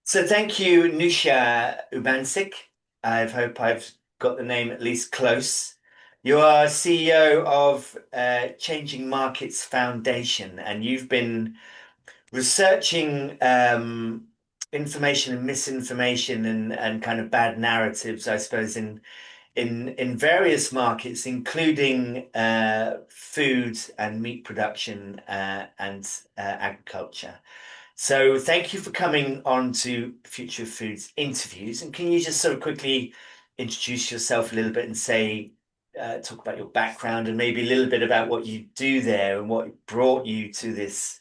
So thank you, Nusa Urbancic. I hope I've got the name at least close. You are CEO of Changing Markets Foundation, and you've been researching information and misinformation and kind of bad narratives, I suppose, in various markets, including food and meat production and agriculture. So thank you for coming on to Future Foods interviews. And can you just sort of quickly introduce yourself a little bit and say, talk about your background and maybe a little bit about what you do there and what brought you to this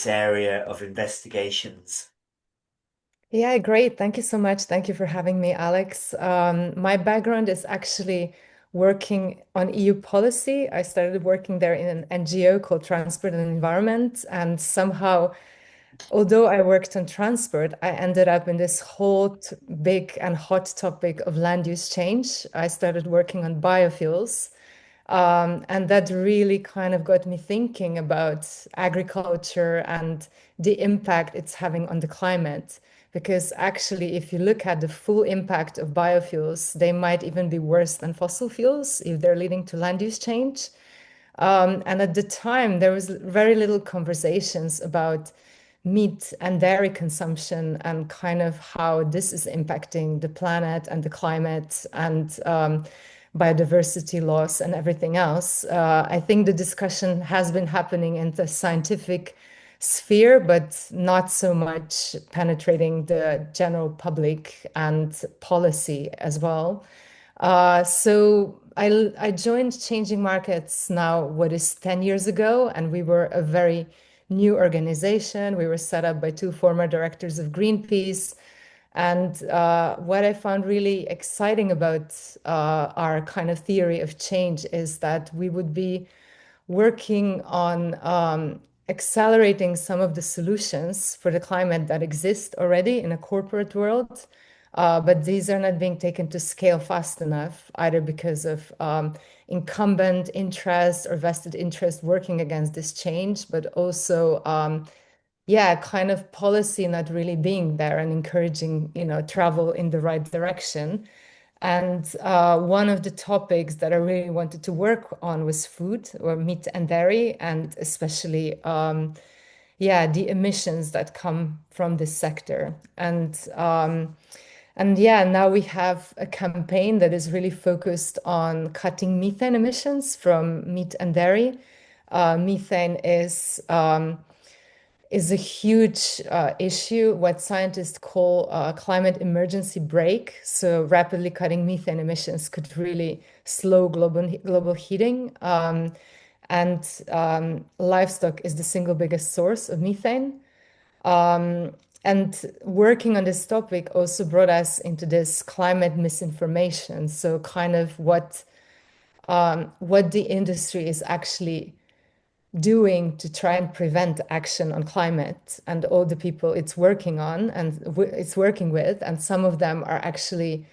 area of investigations? Yeah, great. Thank you so much. Thank you for having me, Alex. My background is actually working on EU policy. I started working there in an NGO called Transport and Environment. And somehow, although I worked on transport, I ended up in this whole big and hot topic of land use change. I started working on biofuels. And that really kind of got me thinking about agriculture and the impact it's having on the climate. Because actually, if you look at the full impact of biofuels, they might even be worse than fossil fuels if they're leading to land use change. And at the time, there was very little conversations about meat and dairy consumption and kind of how this is impacting the planet and the climate and biodiversity loss and everything else. I think the discussion has been happening in the scientific sphere, but not so much penetrating the general public and policy as well. So I joined Changing Markets now, what is 10 years ago, and we were a very new organization. We were set up by two former directors of Greenpeace. And what I found really exciting about our kind of theory of change is that we would be working on accelerating some of the solutions for the climate that exist already in a corporate world. But these are not being taken to scale fast enough, either because of incumbent interest or vested interest working against this change, but also yeah, kind of policy not really being there and encouraging, travel in the right direction. And one of the topics that I really wanted to work on was food or meat and dairy, and especially, yeah, the emissions that come from this sector. And yeah, now we have a campaign that is really focused on cutting methane emissions from meat and dairy. Methane is a huge issue, what scientists call climate emergency brake. So rapidly cutting methane emissions could really slow global heating. And livestock is the single biggest source of methane. And working on this topic also brought us into this climate misinformation. So kind of what the industry is actually doing to try and prevent action on climate and all the people it's working on and it's working with. And some of them are actually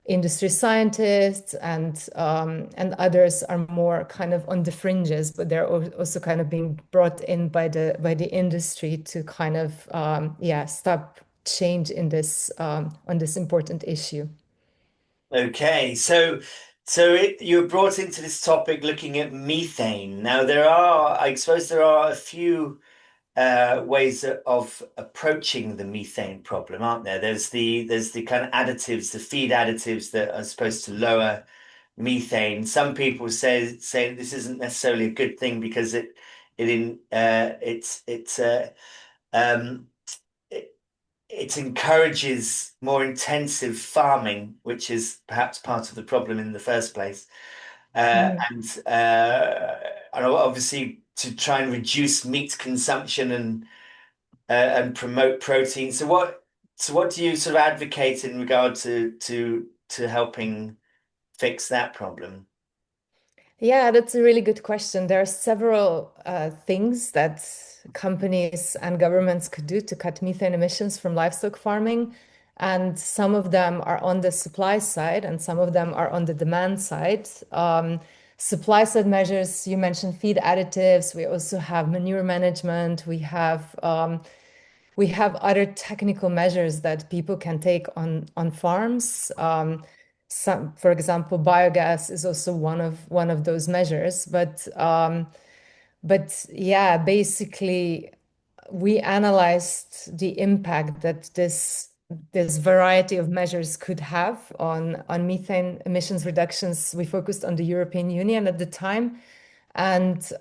industry scientists and others are more kind of on the fringes, but they're also kind of being brought in by the industry to kind of yeah, stop change in this on this important issue. Okay, so you were brought into this topic looking at methane. Now there are, I suppose there are a few ways of approaching the methane problem, aren't there? There's the kind of additives, the feed additives that are supposed to lower methane. Some people say this isn't necessarily a good thing because it in it's um it encourages more intensive farming, which is perhaps part of the problem in the first place. Mhm. And obviously to try and reduce meat consumption and promote protein. So what do you sort of advocate in regard to helping fix that problem? Yeah, that's a really good question. There are several things that companies and governments could do to cut methane emissions from livestock farming. And some of them are on the supply side, and some of them are on the demand side. Supply side measures, you mentioned feed additives. We also have manure management. We have we have other technical measures that people can take on farms. Some, for example, biogas is also one of those measures. But yeah, basically, we analyzed the impact that this variety of measures could have on methane emissions reductions. We focused on the European Union at the time, and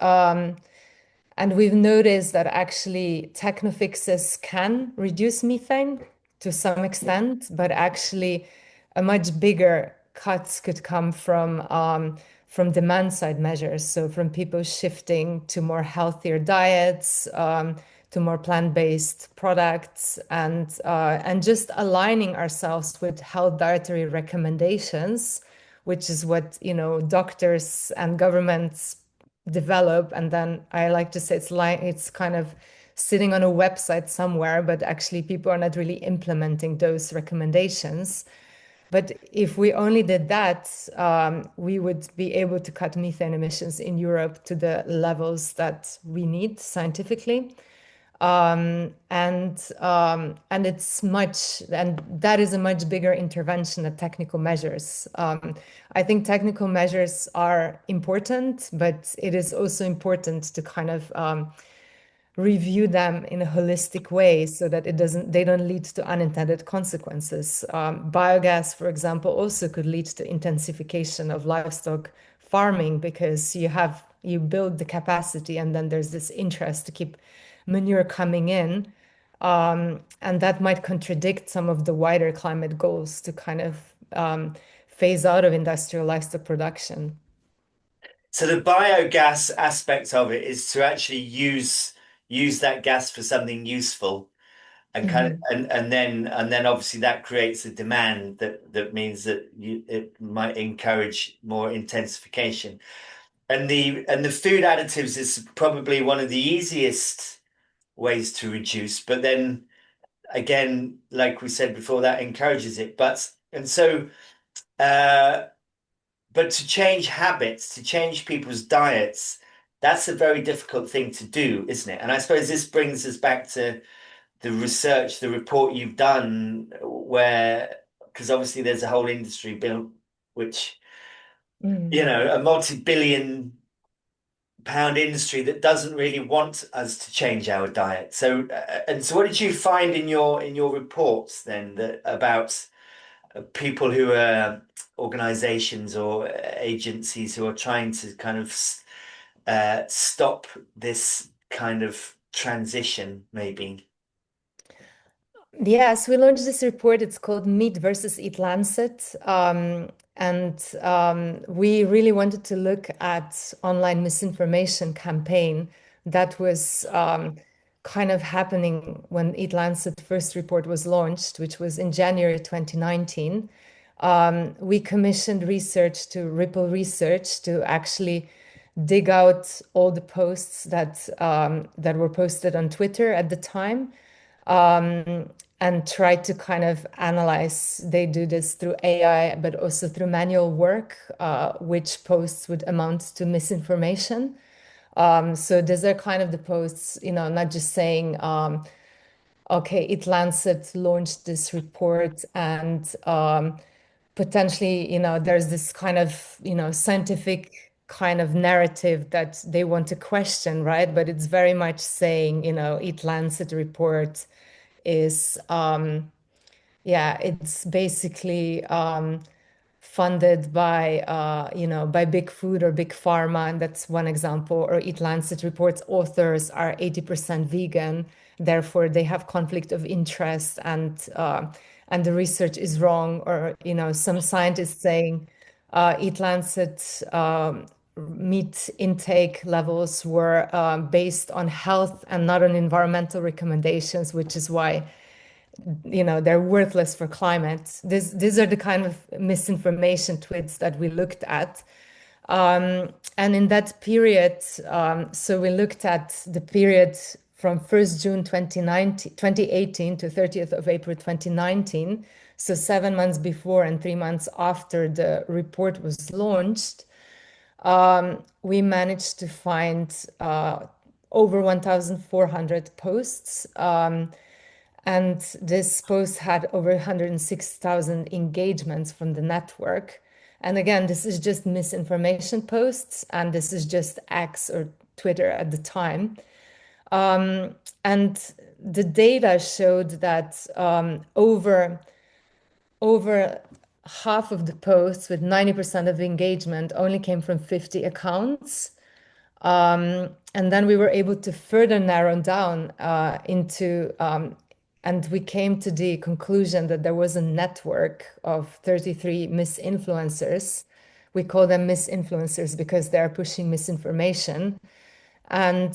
we've noticed that actually technofixes can reduce methane to some extent, but actually a much bigger cuts could come from demand side measures. So from people shifting to more healthier diets, to more plant-based products, and just aligning ourselves with health dietary recommendations, which is what, doctors and governments develop. And then I like to say it's kind of sitting on a website somewhere, but actually people are not really implementing those recommendations. But if we only did that, we would be able to cut methane emissions in Europe to the levels that we need scientifically. And that is a much bigger intervention than technical measures. I think technical measures are important, but it is also important to kind of review them in a holistic way so that they don't lead to unintended consequences. Biogas, for example, also could lead to intensification of livestock farming because you build the capacity and then there's this interest to keep manure coming in. And that might contradict some of the wider climate goals to kind of phase out of industrial livestock production. So the biogas aspect of it is to actually use that gas for something useful and kind of Mhm. and then obviously that creates a demand that means that it might encourage more intensification. And the food additives is probably one of the easiest ways to reduce, but then again, like we said before, that encourages it. Uh but to change habits, to change people's diets, that's a very difficult thing to do, isn't it? And I suppose this brings us back to the research, the report you've done, where, because obviously there's a whole industry built, which, Mm. a multi-billion pound industry that doesn't really want us to change our diet. So what did you find in your reports then about people who are organizations or agencies who are trying to kind of stop this kind of transition, maybe? Yes, we launched this report. It's called Meat versus Eat Lancet. We really wanted to look at online misinformation campaign that was kind of happening when Eat Lancet first report was launched, which was in January 2019. We commissioned research to Ripple Research to actually dig out all the posts that were posted on Twitter at the time, um, and try to kind of analyze. They do this through AI, but also through manual work, which posts would amount to misinformation. So these are kind of the posts, not just saying, okay, It Lancet launched this report and potentially, there's this kind of, scientific kind of narrative that they want to question, right? But it's very much saying, It Lancet report is yeah, it's basically funded by big food or big pharma, and that's one example. Or Eat Lancet reports authors are 80% vegan, therefore they have conflict of interest, and the research is wrong. Or some scientists saying Eat Lancet meat intake levels were based on health and not on environmental recommendations, which is why they're worthless for climate. These are the kind of misinformation tweets that we looked at. And in that period, so we looked at the period from 1st June 2018 to 30th of April 2019. So 7 months before and 3 months after the report was launched, we managed to find over 1,400 posts. And this post had over 106,000 engagements from the network. And again, this is just misinformation posts, and this is just X or Twitter at the time. And the data showed that over half of the posts with 90% of engagement only came from 50 accounts. And then we were able to further narrow down and we came to the conclusion that there was a network of 33 misinfluencers. We call them misinfluencers because they are pushing misinformation. And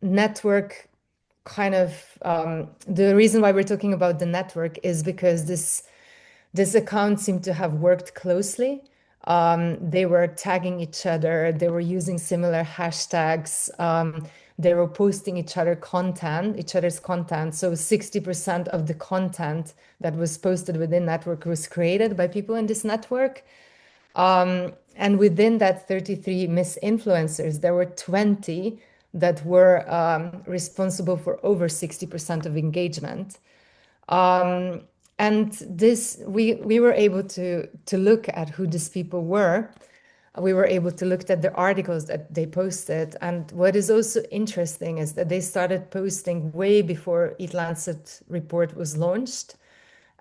network kind of the reason why we're talking about the network is because this account seemed to have worked closely. They were tagging each other, they were using similar hashtags, they were posting each other's content. So 60% of the content that was posted within network was created by people in this network. And within that 33 misinfluencers, there were 20 that were responsible for over 60% of engagement. And this we were able to look at who these people were. We were able to look at the articles that they posted. And what is also interesting is that they started posting way before Eat Lancet report was launched.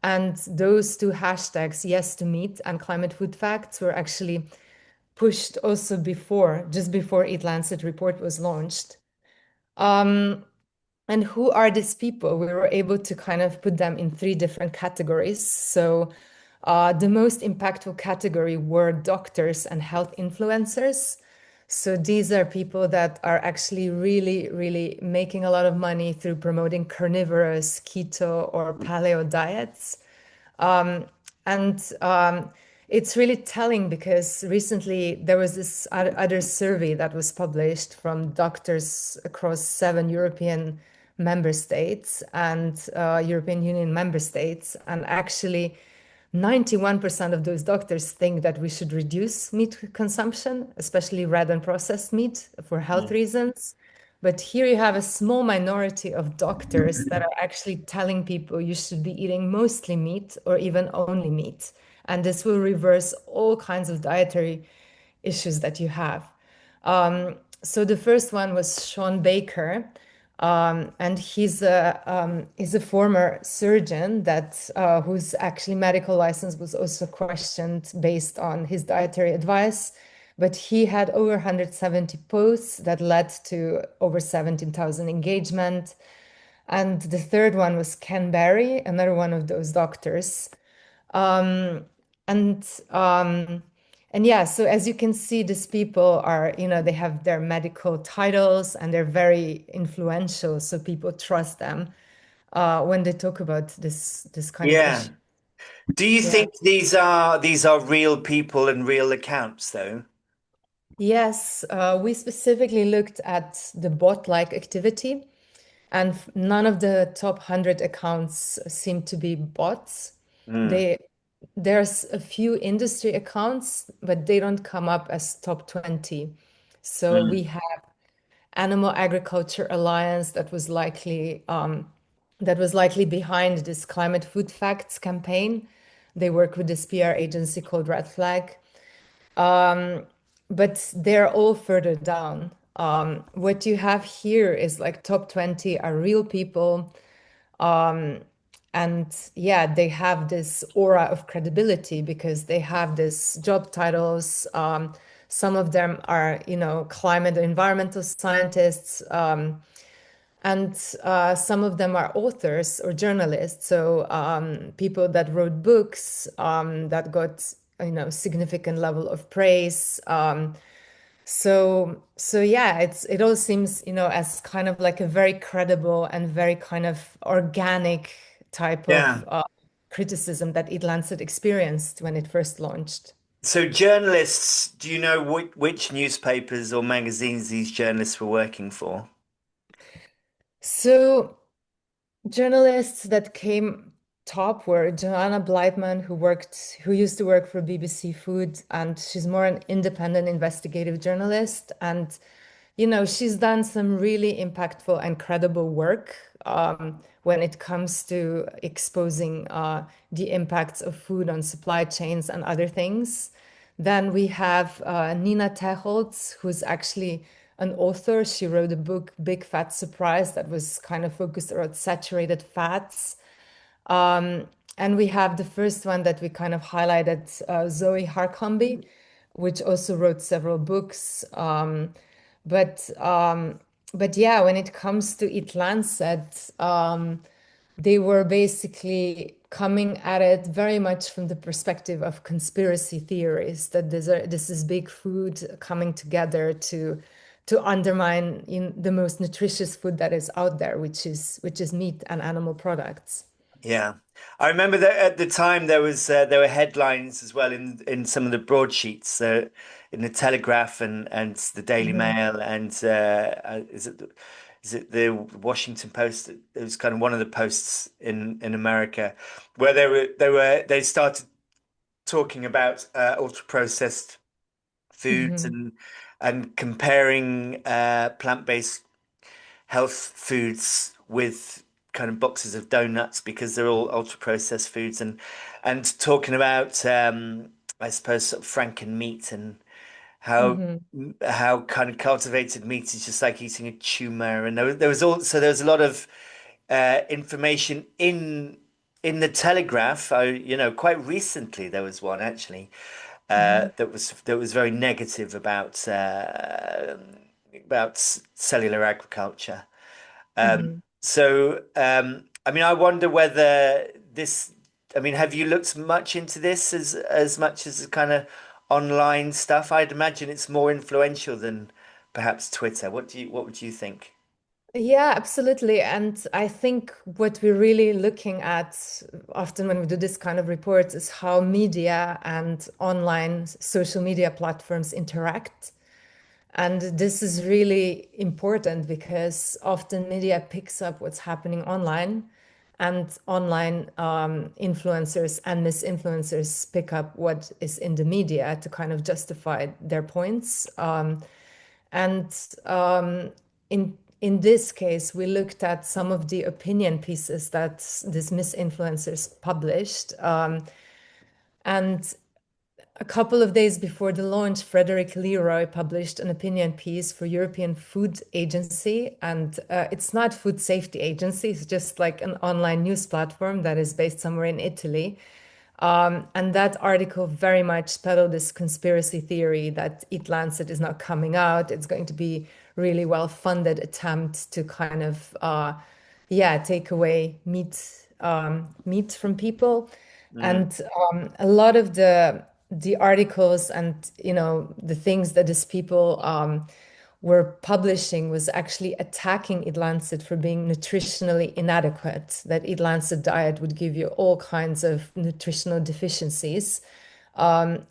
And those two hashtags, yes to meat and climate food facts, were actually pushed also just before Eat Lancet report was launched. And who are these people? We were able to kind of put them in three different categories. So the most impactful category were doctors and health influencers. So these are people that are actually really, really making a lot of money through promoting carnivorous, keto, or paleo diets. And it's really telling because recently there was this other survey that was published from doctors across 7 European member states and European Union member states. And actually, 91% of those doctors think that we should reduce meat consumption, especially red and processed meat, for health Mm. reasons. But here you have a small minority of doctors that are actually telling people you should be eating mostly meat or even only meat. And this will reverse all kinds of dietary issues that you have. So the first one was Sean Baker, and he's a former surgeon that whose actually medical license was also questioned based on his dietary advice. But he had over 170 posts that led to over 17,000 engagement. And the third one was Ken Berry, another one of those doctors. Um, and um, and yeah, so as you can see, these people are, they have their medical titles and they're very influential. So people trust them when they talk about this kind of Yeah. issue. Do you Yeah. think these are real people and real accounts though? Yes, we specifically looked at the bot-like activity, and none of the top 100 accounts seem to be bots. Mm. They there's a few industry accounts, but they don't come up as top 20. So we Mm. have Animal Agriculture Alliance that was likely behind this climate food facts campaign. They work with this PR agency called Red Flag. But they're all further down. What you have here is like top 20 are real people. And yeah, they have this aura of credibility because they have this job titles. Some of them are, climate or environmental scientists. And some of them are authors or journalists, so people that wrote books that got significant level of praise. So yeah, it all seems as kind of like a very credible and very kind of organic type of Yeah. criticism that Eat Lancet experienced when it first launched. So journalists, do you know which newspapers or magazines these journalists were working for? So journalists that came top were Joanna Blightman, who used to work for BBC Food, and she's more an independent investigative journalist. And She's done some really impactful and credible work when it comes to exposing the impacts of food on supply chains and other things. Then we have Nina Teholtz, who's actually an author. She wrote a book, Big Fat Surprise, that was kind of focused around saturated fats. Um, and we have the first one that we kind of highlighted, Zoe Harcombe, which also wrote several books. But um, but yeah, when it comes to Eat Lancet, they were basically coming at it very much from the perspective of conspiracy theories that this is big food coming together to undermine the most nutritious food that is out there, which is meat and animal products. Yeah, I remember that at the time there were headlines as well in some of the broadsheets, in the Telegraph and the Daily Mhm. Mail and is it the Washington Post? It was kind of one of the posts in America where they started talking about ultra processed foods Mhm. and comparing plant-based health foods with kind of boxes of donuts because they're all ultra processed foods and talking about I suppose sort of franken meat and how Mhm. how kind of cultivated meat is just like eating a tumor and there was a lot of information in the Telegraph. Quite recently there was one actually Mhm. that was very negative about cellular agriculture. Mhm. I mean, I wonder whether this, I mean, have you looked much into this as much as the kind of online stuff? I'd imagine it's more influential than perhaps Twitter. What would you think? Yeah, absolutely. And I think what we're really looking at often when we do this kind of reports is how media and online social media platforms interact. And this is really important because often media picks up what's happening online, and online influencers and misinfluencers pick up what is in the media to kind of justify their points. And in this case, we looked at some of the opinion pieces that these misinfluencers published. And a couple of days before the launch, Frederick Leroy published an opinion piece for European Food Agency, and it's not Food Safety Agency, it's just like an online news platform that is based somewhere in Italy. And that article very much peddled this conspiracy theory that Eat Lancet is not coming out. It's going to be really well-funded attempt to kind of, yeah, take away meat from people. Mm, And a lot of the articles and the things that these people were publishing was actually attacking Eat Lancet for being nutritionally inadequate, that Eat Lancet diet would give you all kinds of nutritional deficiencies. And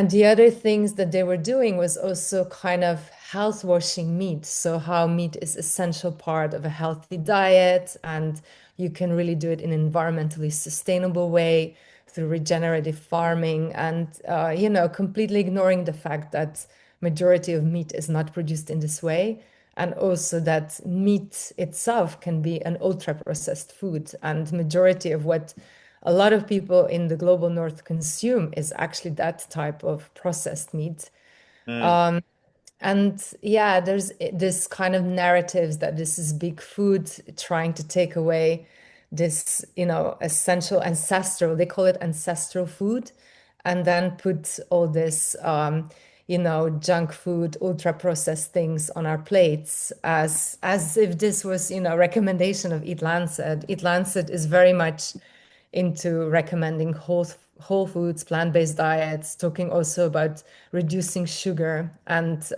the other things that they were doing was also kind of health washing meat. So how meat is essential part of a healthy diet, and you can really do it in an environmentally sustainable way through regenerative farming, and completely ignoring the fact that majority of meat is not produced in this way, and also that meat itself can be an ultra processed food, and majority of what a lot of people in the global north consume is actually that type of processed meat. mm, And yeah, there's this kind of narratives that this is big food trying to take away this, essential ancestral, they call it ancestral food, and then put all this, junk food, ultra processed things on our plates as if this was, recommendation of Eat Lancet. Eat Lancet is very much into recommending whole foods, plant-based diets, talking also about reducing sugar, and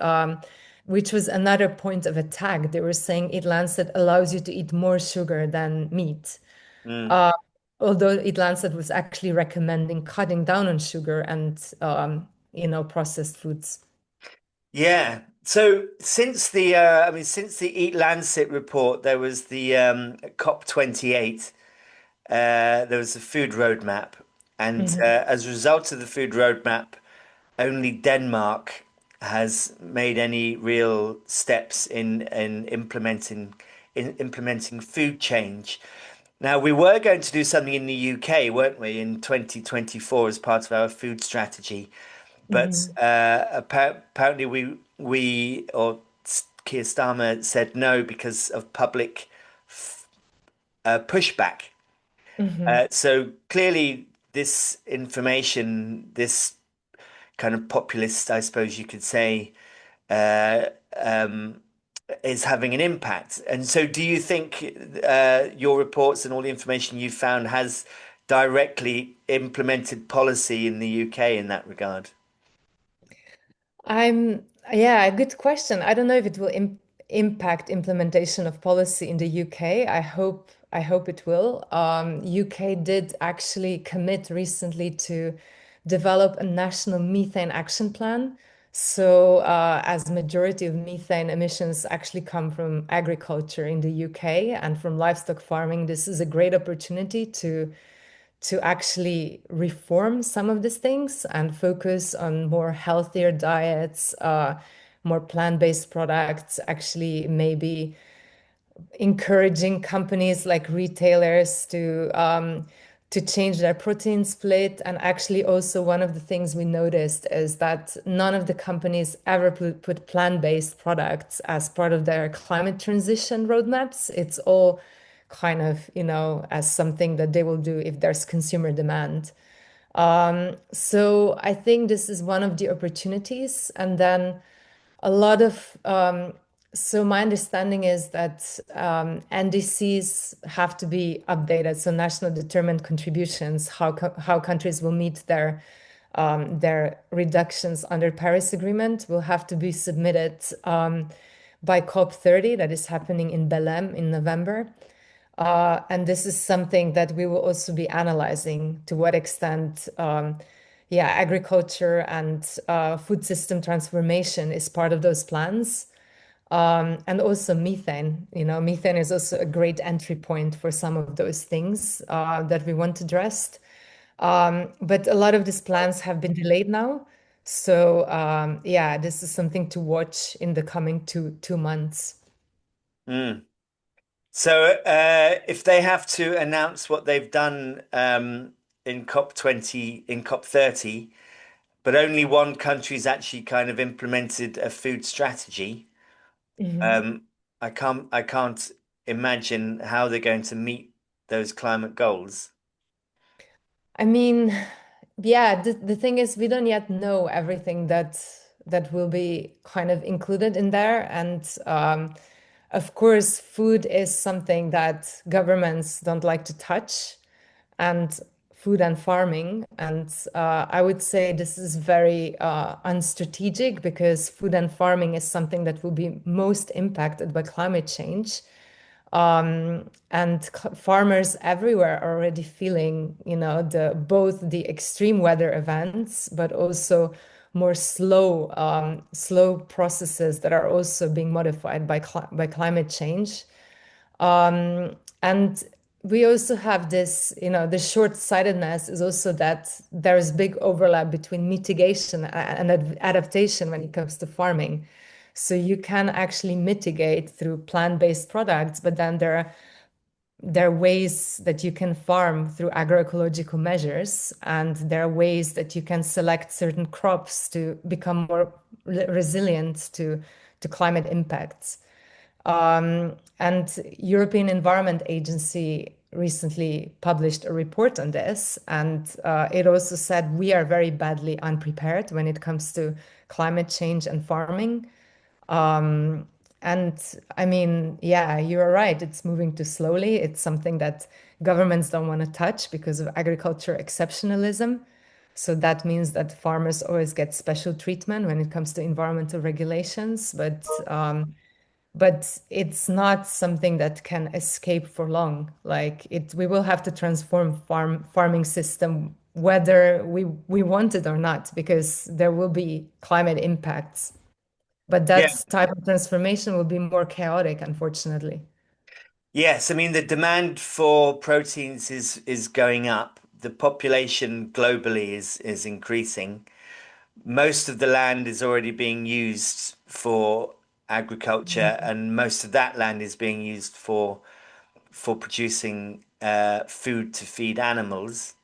which was another point of attack. They were saying Eat Lancet allows you to eat more sugar than meat. mm. Uh, Although Eat Lancet was actually recommending cutting down on sugar and processed foods. Yeah. So since the Eat Lancet report, there was the COP28. There was a food roadmap, and Mhm. as a result of the food roadmap, only Denmark has made any real steps in implementing food change. Now, we were going to do something in the UK, weren't we, in 2024 as part of our food strategy, but Mhm. apparently we or Keir Starmer said no because of public pushback. Mhm. So clearly, this information, this kind of populist, I suppose you could say, uh, um, is having an impact. And so, do you think your reports and all the information you found has directly implemented policy in the UK in that regard? I'm, yeah, good question. I don't know if it will impact implementation of policy in the UK. I hope it will. UK did actually commit recently to develop a national methane action plan. So, as majority of methane emissions actually come from agriculture in the UK and from livestock farming, this is a great opportunity to actually reform some of these things and focus on more healthier diets, more plant-based products, actually maybe encouraging companies like retailers to change their protein split. And actually, also one of the things we noticed is that none of the companies ever put plant-based products as part of their climate transition roadmaps. It's all kind of, as something that they will do if there's consumer demand. So I think this is one of the opportunities. And then a lot of, so my understanding is that NDCs have to be updated. So national determined contributions, how countries will meet their reductions under Paris Agreement will have to be submitted by COP30 that is happening in Belém in November. And this is something that we will also be analyzing to what extent, yeah, agriculture and food system transformation is part of those plans. And also methane. Methane is also a great entry point for some of those things that we want addressed. But a lot of these plans have been delayed now. So yeah, this is something to watch in the coming two months. Mm. So, if they have to announce what they've done in COP20, in COP30, but only one country's actually kind of implemented a food strategy, Mhm. um, I can't imagine how they're going to meet those climate goals. I mean, yeah, the thing is we don't yet know everything that will be kind of included in there. And of course, food is something that governments don't like to touch, and food and farming. And I would say this is very unstrategic because food and farming is something that will be most impacted by climate change. And farmers everywhere are already feeling, the both the extreme weather events, but also more slow processes that are also being modified by climate change. And we also have this, the short-sightedness is also that there is big overlap between mitigation and adaptation when it comes to farming. So you can actually mitigate through plant-based products, but then there are ways that you can farm through agroecological measures, and there are ways that you can select certain crops to become more resilient to climate impacts. And European Environment Agency recently published a report on this, and it also said we are very badly unprepared when it comes to climate change and farming. Um, and I mean, yeah, you're right. It's moving too slowly. It's something that governments don't want to touch because of agriculture exceptionalism. So that means that farmers always get special treatment when it comes to environmental regulations. But it's not something that can escape for long. Like we will have to transform farming system whether we want it or not, because there will be climate impacts. But Yeah. that type of transformation will be more chaotic, unfortunately. Yes, I mean the demand for proteins is going up. The population globally is increasing. most of the land is already being used for agriculture, and most of that land is being used for producing food to feed animals.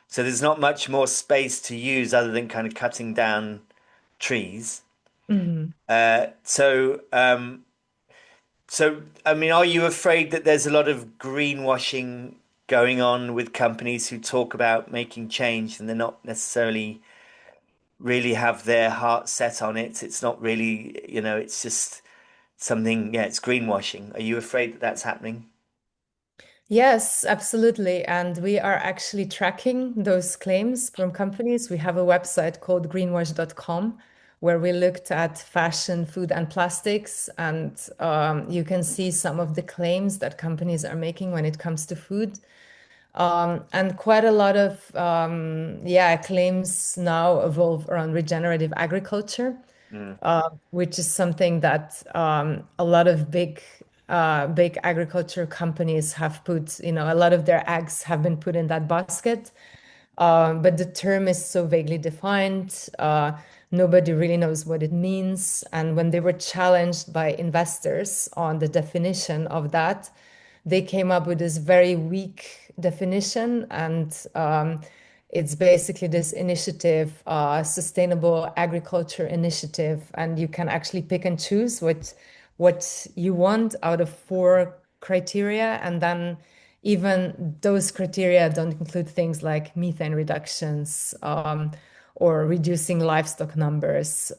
So there's not much more space to use other than kind of cutting down trees. Mhm. So I mean, are you afraid that there's a lot of greenwashing going on with companies who talk about making change and they're not necessarily really have their heart set on it? It's not really, it's just something, yeah, it's greenwashing. Are you afraid that that's happening? Yes, absolutely. And we are actually tracking those claims from companies. We have a website called greenwash.com where we looked at fashion, food, and plastics. And you can see some of the claims that companies are making when it comes to food. And quite a lot of yeah, claims now evolve around regenerative agriculture, Mm, which is something that a lot of big agriculture companies have put, a lot of their eggs have been put in that basket. But the term is so vaguely defined, nobody really knows what it means. And when they were challenged by investors on the definition of that, they came up with this very weak definition. And it's basically this initiative, sustainable agriculture initiative, and you can actually pick and choose what you want out of four criteria, and then even those criteria don't include things like methane reductions, or reducing livestock numbers.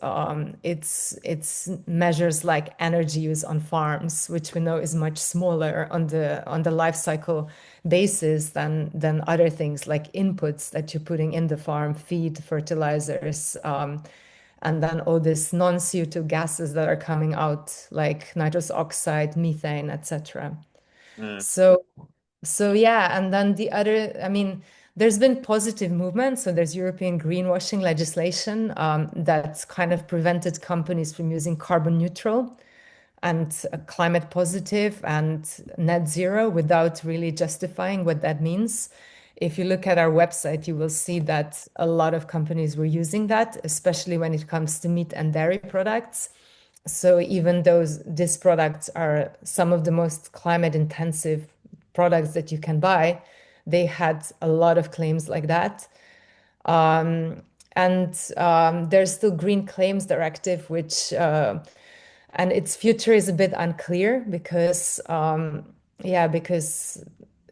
It's measures like energy use on farms, which we know is much smaller on the life cycle basis than other things like inputs that you're putting in the farm, feed, fertilizers, and then all these non-CO2 gases that are coming out, like nitrous oxide, methane, etc. mm, So, so yeah, and then the other, I mean, there's been positive movement. So there's European greenwashing legislation that's kind of prevented companies from using carbon neutral and climate positive and net zero without really justifying what that means. If you look at our website, you will see that a lot of companies were using that, especially when it comes to meat and dairy products. So even these products are some of the most climate intensive products that you can buy, they had a lot of claims like that. And there's still Green Claims Directive, which and its future is a bit unclear because yeah, because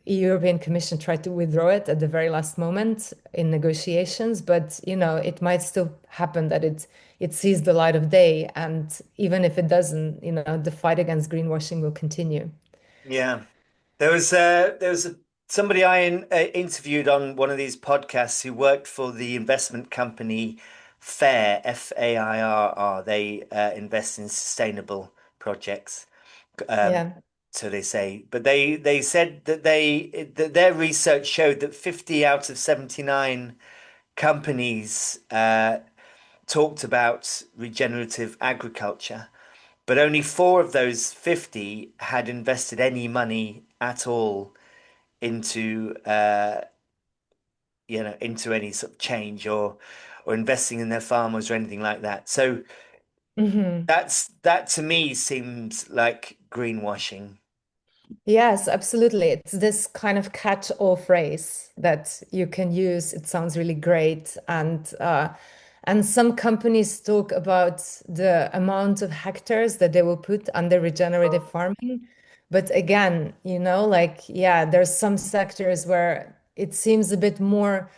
European Commission tried to withdraw it at the very last moment in negotiations, but it might still happen that it sees the light of day, and even if it doesn't, the fight against greenwashing will continue. yeah. There was somebody interviewed on one of these podcasts who worked for the investment company FAIRR. They invest in sustainable projects, um, Yeah. so they say. But they said that their research showed that 50 out of 79 companies talked about regenerative agriculture, but only four of those 50 had invested any money at all into into any sort of change or investing in their farmers or anything like that. So Mhm. that to me seems like greenwashing. Yes, absolutely. It's this kind of catch-all phrase that you can use. It sounds really great, and some companies talk about the amount of hectares that they will put under regenerative farming. But again, like, yeah, there's some sectors where it seems a bit more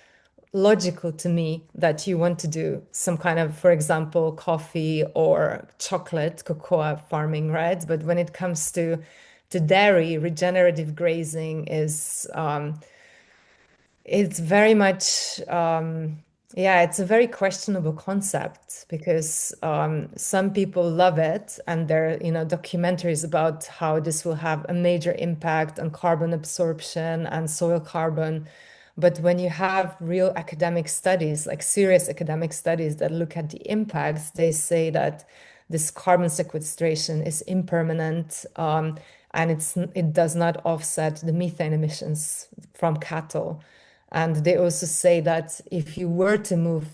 logical to me that you want to do some kind of, for example, coffee or chocolate, cocoa farming, right? But when it comes to dairy, regenerative grazing is it's very much yeah, it's a very questionable concept because some people love it, and there are, documentaries about how this will have a major impact on carbon absorption and soil carbon. But when you have real academic studies, like serious academic studies that look at the impacts, they say that this carbon sequestration is impermanent, and it does not offset the methane emissions from cattle. And they also say that if you were to move,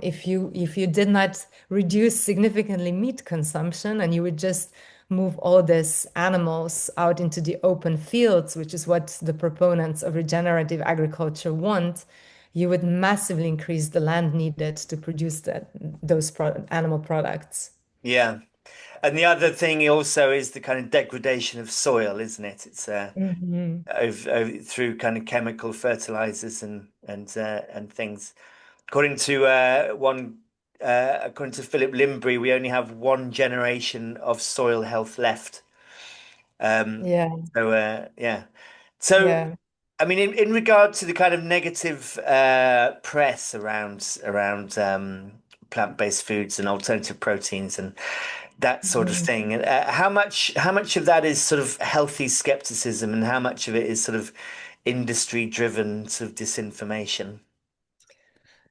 if you did not reduce significantly meat consumption and you would just move all these animals out into the open fields, which is what the proponents of regenerative agriculture want, you would massively increase the land needed to produce those animal products. Yeah. And the other thing also is the kind of degradation of soil, isn't it? It's Hmm. through kind of chemical fertilizers and things. According to according to Philip Limbury, we only have one generation of soil health left. Um, Yeah, yeah. So yeah. I mean, in regard to the kind of negative press around plant-based foods and alternative proteins and that sort of Mhm. thing, how much of that is sort of healthy skepticism, and how much of it is sort of industry-driven sort of disinformation?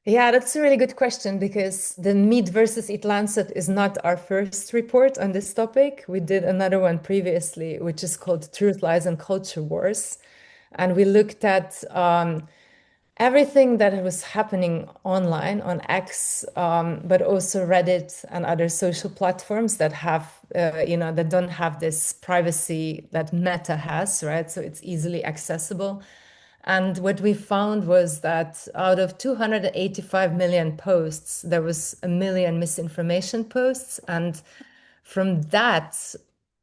Yeah, that's a really good question because the Meat versus Eat Lancet is not our first report on this topic. We did another one previously, which is called Truth, Lies, and Culture Wars. And we looked at everything that was happening online on X, but also Reddit and other social platforms that have, that don't have this privacy that Meta has, right? So it's easily accessible. And what we found was that out of 285 million posts, there was a million misinformation posts. And from that,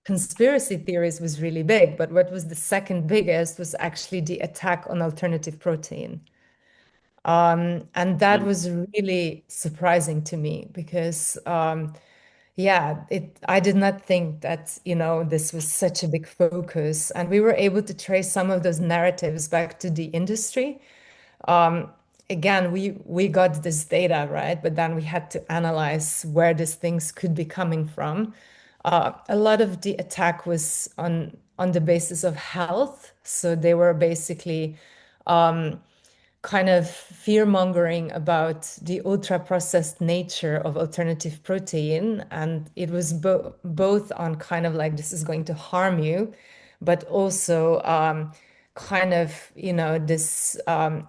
conspiracy theories was really big. But what was the second biggest was actually the attack on alternative protein. And that Mm. was really surprising to me because, yeah, I did not think that, this was such a big focus. And we were able to trace some of those narratives back to the industry. Again, we got this data, right? But then we had to analyze where these things could be coming from. A lot of the attack was on the basis of health. So they were basically kind of fear mongering about the ultra processed nature of alternative protein. And it was both on kind of like this is going to harm you, but also kind of, this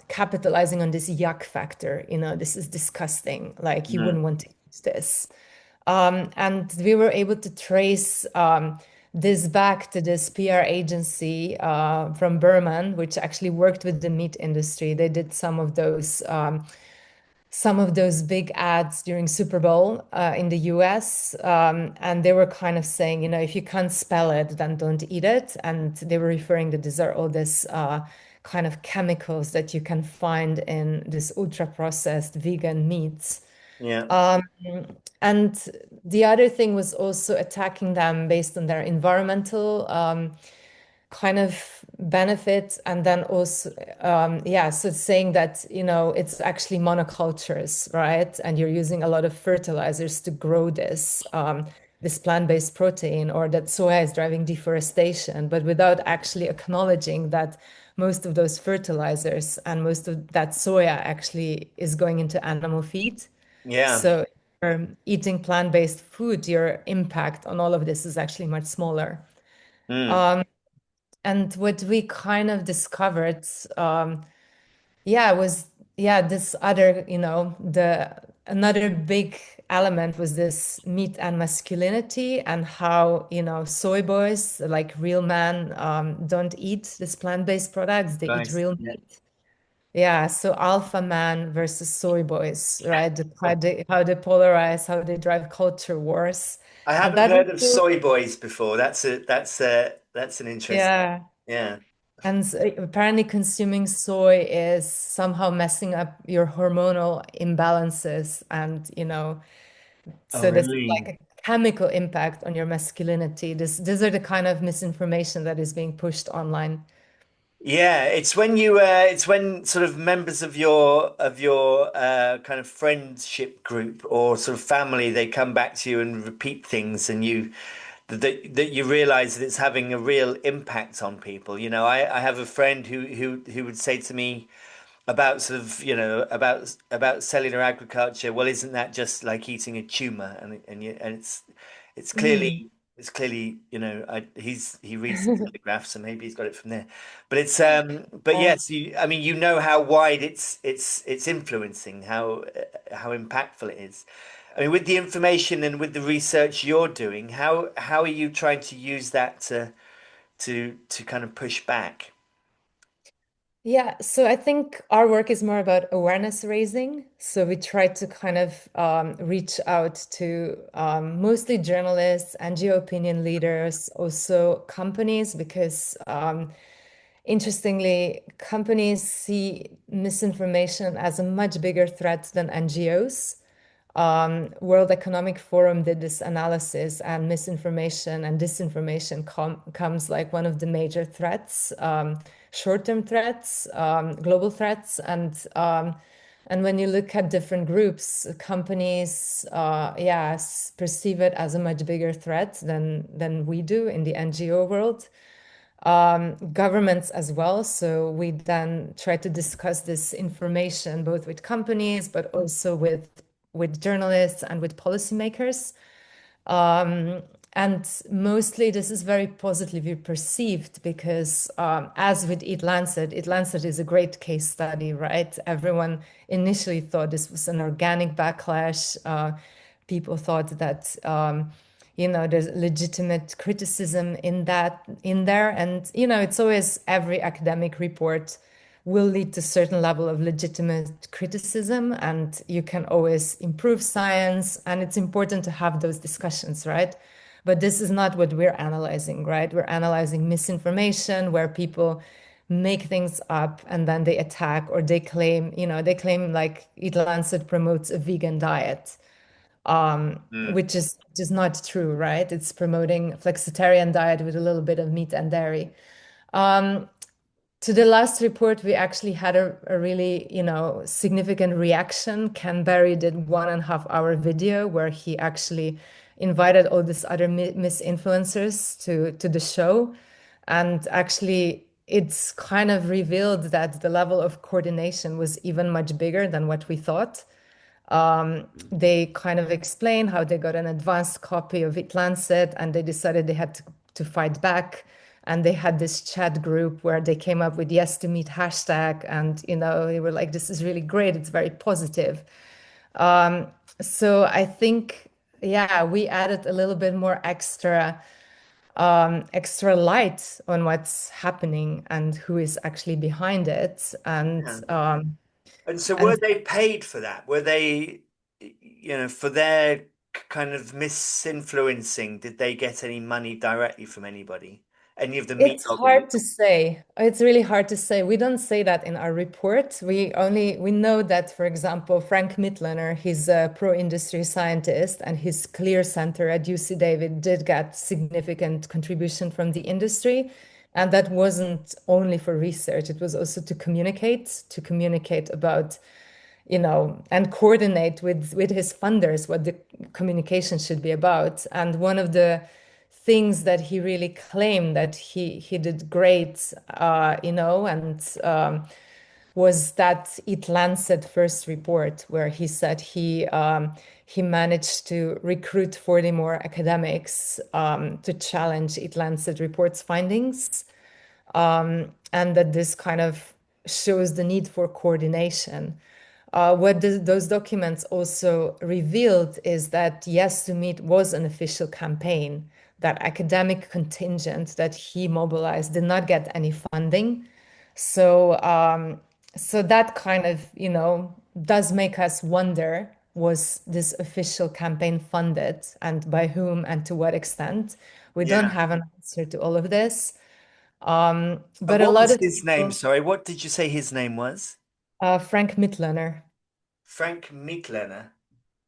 capitalizing on this yuck factor, this is disgusting. Like you Mm. wouldn't want to use this. And we were able to trace this back to this PR agency from Berman, which actually worked with the meat industry. They did some of those big ads during Super Bowl in the US. And they were kind of saying, if you can't spell it, then don't eat it. And they were referring that these are all this kind of chemicals that you can find in this ultra processed vegan meats. Yeah. Um, and the other thing was also attacking them based on their environmental kind of benefits. And then also, yeah, so it's saying that, it's actually monocultures, right? And you're using a lot of fertilizers to grow this plant-based protein, or that soya is driving deforestation, but without actually acknowledging that most of those fertilizers and most of that soya actually is going into animal feed. Yeah. So eating plant-based food, your impact on all of this is actually much smaller. Mm. And what we kind of discovered, yeah, was yeah, this other, the another big element was this meat and masculinity, and how, soy boys, like real men, don't eat these plant-based products, they eat Nice. real Yeah. meat. Yeah, so alpha man versus soy boys, right? How they polarize, how they drive culture wars. I And haven't that was heard of so, soy boys before. That's an interesting. yeah. Yeah. And apparently consuming soy is somehow messing up your hormonal imbalances. And, Oh, so this is really? like a chemical impact on your masculinity. These are the kind of misinformation that is being pushed online. Yeah, it's when sort of members of your kind of friendship group or sort of family, they come back to you and repeat things, and that you realize that it's having a real impact on people. I have a friend who would say to me about sort of, about cellular agriculture. Well, isn't that just like eating a tumor? And it's Mm. clearly It's clearly, he reads the Telegraph, so maybe he's got it from there. But but Yeah. yes, I mean, you know how wide it's influencing, how impactful it is. I mean, with the information and with the research you're doing, how are you trying to use that to kind of push back? Yeah, so I think our work is more about awareness raising. So we try to kind of reach out to mostly journalists, NGO opinion leaders, also companies, because interestingly, companies see misinformation as a much bigger threat than NGOs. World Economic Forum did this analysis, and misinformation and disinformation comes like one of the major threats, short-term threats, global threats, and when you look at different groups, companies, yes, perceive it as a much bigger threat than we do in the NGO world. Governments as well. So we then try to discuss this information both with companies, but also with journalists and with policymakers. Um, and mostly this is very positively perceived because, as with Eat Lancet, Eat Lancet is a great case study, right? Everyone initially thought this was an organic backlash. People thought that, there's legitimate criticism in there. And, it's always every academic report will lead to a certain level of legitimate criticism, and you can always improve science, and it's important to have those discussions, right? But this is not what we're analyzing, right? We're analyzing misinformation where people make things up and then they attack, or they claim like Eat Lancet promotes a vegan diet, Mm. which is not true, right? It's promoting a flexitarian diet with a little bit of meat and dairy. To the last report, we actually had a really, significant reaction. Ken Berry did 1.5 hour video where he actually invited all these other misinfluencers to the show. And actually, it's kind of revealed that the level of coordination was even much bigger than what we thought. They kind of explain how they got an advanced copy of It Lancet and they decided they had to fight back. And they had this chat group where they came up with yes to meat hashtag. And, they were like, this is really great. It's very positive. Um, so I think, yeah, we added a little bit more extra light on what's happening and who is actually behind it. And Yeah. um, And so were and they paid for that? Were they, for their kind of misinfluencing, did they get any money directly from anybody? Any of the meat It's lobby? hard to say. It's really hard to say. We don't say that in our report. We know that, for example, Frank Mitloehner, he's a pro-industry scientist, and his Clear Center at UC David did get significant contribution from the industry. And that wasn't only for research, it was also to communicate about, and coordinate with his funders what the communication should be about. And one of the things that he really claimed that he did great, was that It Lancet first report, where he said he managed to recruit 40 more academics to challenge It Lancet report's findings, and that this kind of shows the need for coordination. Those documents also revealed is that Yes to Meet was an official campaign. That academic contingent that he mobilized did not get any funding. So that kind of, does make us wonder, was this official campaign funded and by whom and to what extent? We don't Yeah. have an answer to all of this. And But a what lot was of his name? people, Sorry, what did you say his name was? Frank Mitloehner, Frank Mitloehner.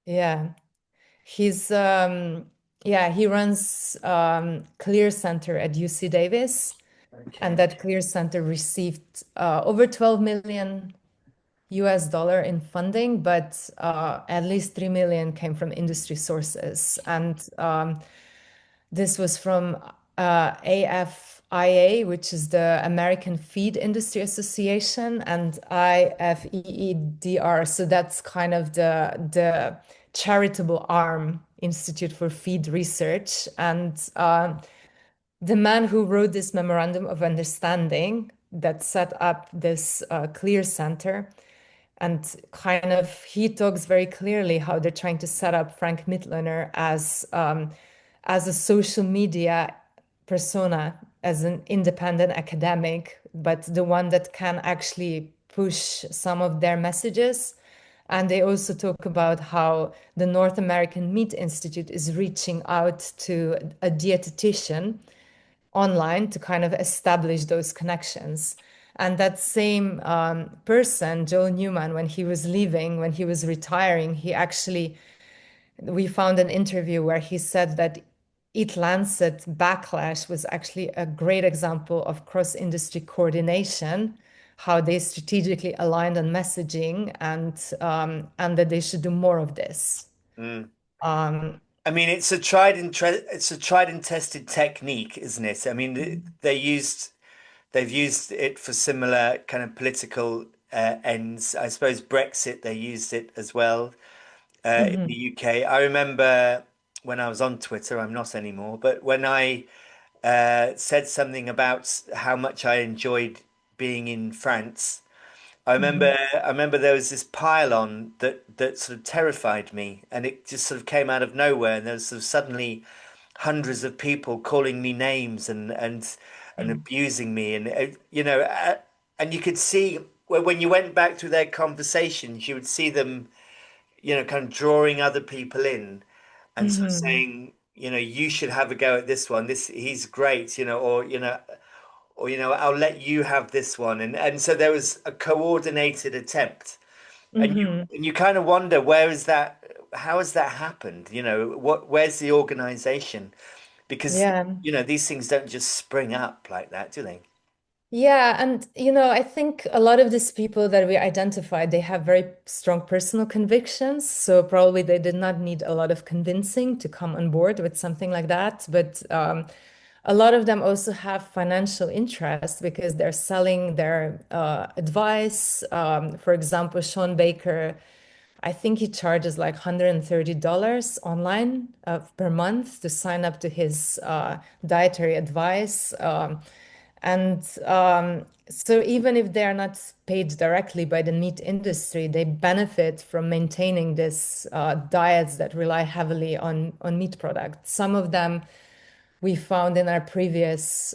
yeah, he's he runs Clear Center at UC Davis, and Okay. that Clear Center received over 12 million US dollar in funding, but at least 3 million came from industry sources. And this was from AFIA, which is the American Feed Industry Association, and IFEEDR. So that's kind of the charitable arm, Institute for Feed Research. And the man who wrote this memorandum of understanding that set up this Clear Center, and kind of he talks very clearly how they're trying to set up Frank Mitloehner as a social media persona, as an independent academic, but the one that can actually push some of their messages. And they also talk about how the North American Meat Institute is reaching out to a dietitian online to kind of establish those connections. And that same person, Joel Newman, when he was leaving, when he was retiring, we found an interview where he said that Eat Lancet backlash was actually a great example of cross-industry coordination, how they strategically aligned on messaging, and that they should do more of this. Mm. Um, I mean, it's a tried and tested technique, isn't it? I mean, they've used it for similar kind of political ends. I suppose Brexit, they used it as well in the mhm, UK. I remember when I was on Twitter, I'm not anymore, but when I said something about how much I enjoyed being in France. mhm, I remember there was this pylon that sort of terrified me, and it just sort of came out of nowhere, and there was sort of suddenly hundreds of people calling me names and mhm, abusing me, and and you could see when you went back to their conversations, you would see them, kind of drawing other people in and sort of mhm, saying, you should have a go at this one. This he's great, or I'll let you have this one, and so there was a coordinated attempt, and you mhm. and you kind of wonder where is that, how has that happened, where's the organization, because Yeah. these things don't just spring up like that, do they? Yeah, and I think a lot of these people that we identified, they have very strong personal convictions. So probably they did not need a lot of convincing to come on board with something like that. But a lot of them also have financial interest because they're selling their advice. For example, Sean Baker, I think he charges like $130 online per month to sign up to his dietary advice. So even if they are not paid directly by the meat industry, they benefit from maintaining this diets that rely heavily on meat products. Some of them we found in our previous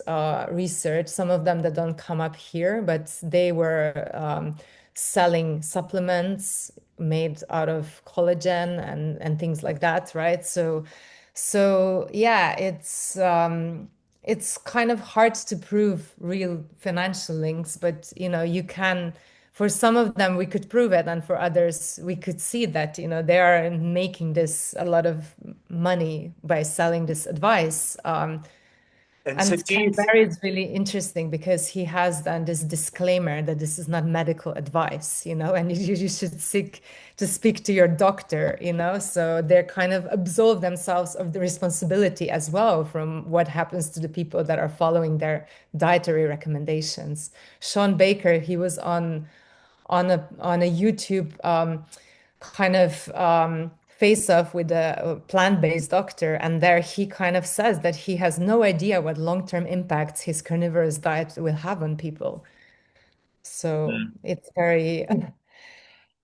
research, some of them that don't come up here, but they were selling supplements made out of collagen and things like that, right? So yeah, it's kind of hard to prove real financial links, but you can. For some of them, we could prove it, and for others, we could see that they are making this a lot of money by selling this advice. And so And do Ken you Barry is really interesting because he has done this disclaimer that this is not medical advice, and you should seek to speak to your doctor, So they're kind of absolve themselves of the responsibility as well from what happens to the people that are following their dietary recommendations. Sean Baker, he was on a YouTube kind of face off with a plant-based doctor, and there he kind of says that he has no idea what long-term impacts his carnivorous diet will have on people. So Mm. it's very,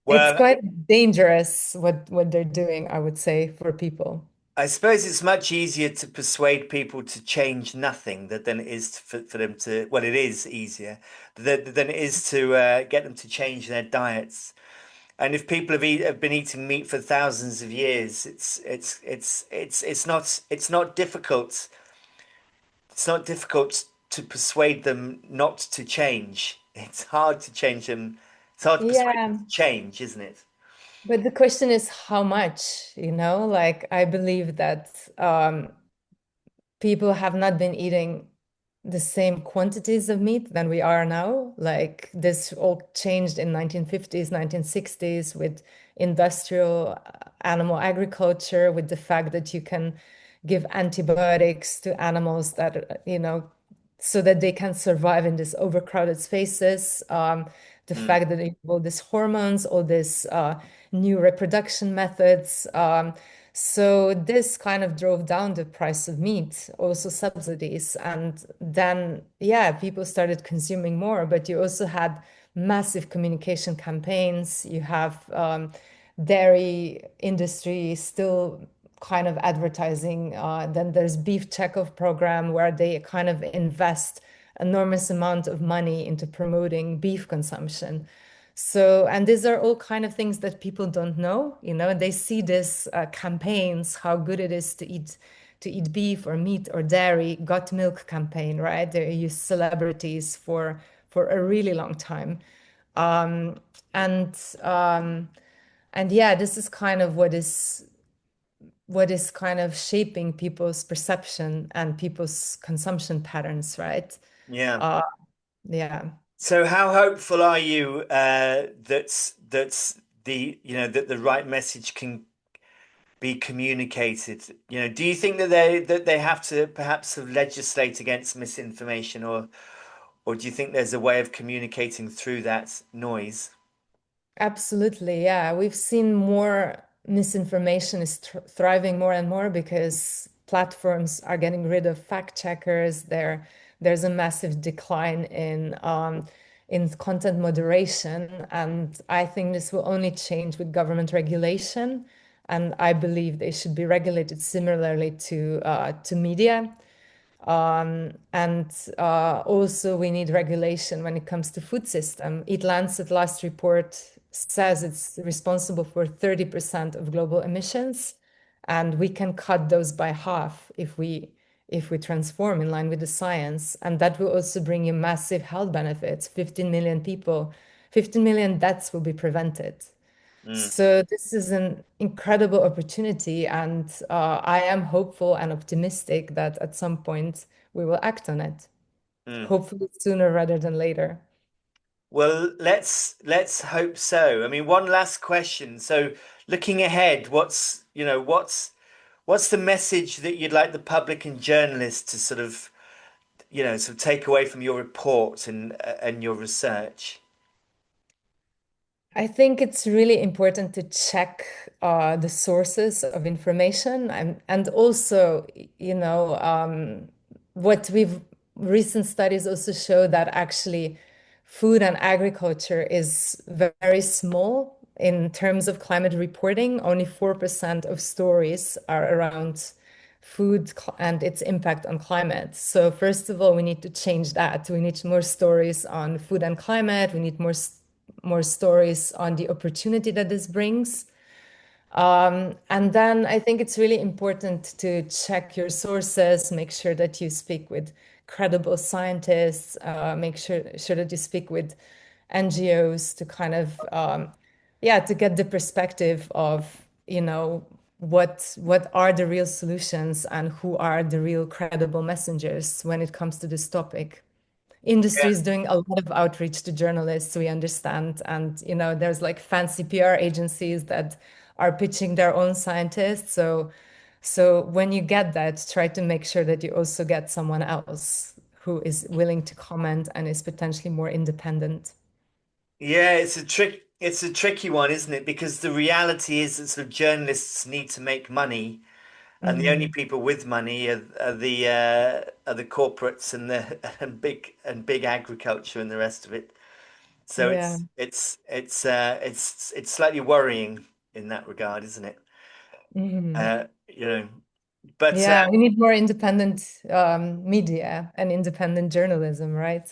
it's Well, quite dangerous what they're doing, I would say, for people. I suppose it's much easier to persuade people to change nothing than it is for them to, well, it is easier than it is to get them to change their diets. And if people have been eating meat for thousands of years, it's not difficult. It's not difficult to persuade them not to change. It's hard to change them. It's hard to persuade them Yeah, to change, isn't it? but the question is how much, Like I believe that people have not been eating the same quantities of meat than we are now. Like this all changed in 1950s, 1960s with industrial animal agriculture, with the fact that you can give antibiotics to animals that, so that they can survive in these overcrowded spaces. The Mm. fact that they have all these hormones, all these new reproduction methods. So this kind of drove down the price of meat, also subsidies. And then, yeah, people started consuming more, but you also had massive communication campaigns. You have dairy industry still kind of advertising. Then there's beef checkoff program where they kind of invest enormous amount of money into promoting beef consumption. So, and these are all kind of things that people don't know, they see this campaigns, how good it is to eat beef or meat or dairy, got milk campaign, right? They use celebrities for a really long time. Um, and um, and yeah, this is kind of what is kind of shaping people's perception and people's consumption patterns, right? Yeah. Uh, yeah. So how hopeful are you that's that the right message can be communicated? Do you think that they have to perhaps sort of legislate against misinformation, or do you think there's a way of communicating through that noise? Absolutely, yeah. We've seen more misinformation is thriving more and more because platforms are getting rid of fact checkers. There's a massive decline in content moderation, and I think this will only change with government regulation. And I believe they should be regulated similarly to media. And also we need regulation when it comes to food system. Eat Lancet last report says it's responsible for 30% of global emissions, and we can cut those by half if we transform in line with the science. And that will also bring you massive health benefits. 15 million people, 15 million deaths will be prevented. Mm, So this is an incredible opportunity, and I am hopeful and optimistic that at some point we will act on it. mm. Hopefully sooner rather than later. Well, let's hope so. I mean, one last question. So, looking ahead, what's the message that you'd like the public and journalists to sort of take away from your report and your research? I think it's really important to check the sources of information and also, you know, what we've recent studies also show that actually food and agriculture is very small in terms of climate reporting. Only 4% of stories are around and its impact on climate. So first of all, we need to change that. We need more stories on food and climate. We need more stories on the opportunity that this brings. And then I think it's really important to check your sources, make sure that you speak with credible scientists, make sure that you speak with NGOs to kind of, yeah, to get the perspective of, what are the real solutions and who are the real credible messengers when it comes to this topic. Industry Yeah. is doing a lot of outreach to journalists, we understand. And, there's like fancy PR agencies that are pitching their own scientists. So when you get that, try to make sure that you also get someone else who is willing to comment and is potentially more independent. Yeah, it's a tricky one, isn't it? Because the reality is that sort of journalists need to make money, and the only Hmm. people with money are the corporates and the and big agriculture and the rest of it. So Yeah. it's slightly worrying in that regard, isn't it? Hmm. You know, but Yeah, we need more independent media and independent journalism, right?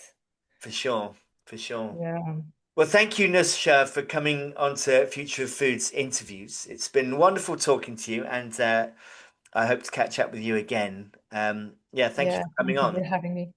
for sure, for sure. Yeah. Well, thank you, Nusha, for coming on to Future of Foods interviews. It's been wonderful talking to you, and I hope to catch up with you again. Yeah, thank you Yeah. for coming Thank you on. for having me.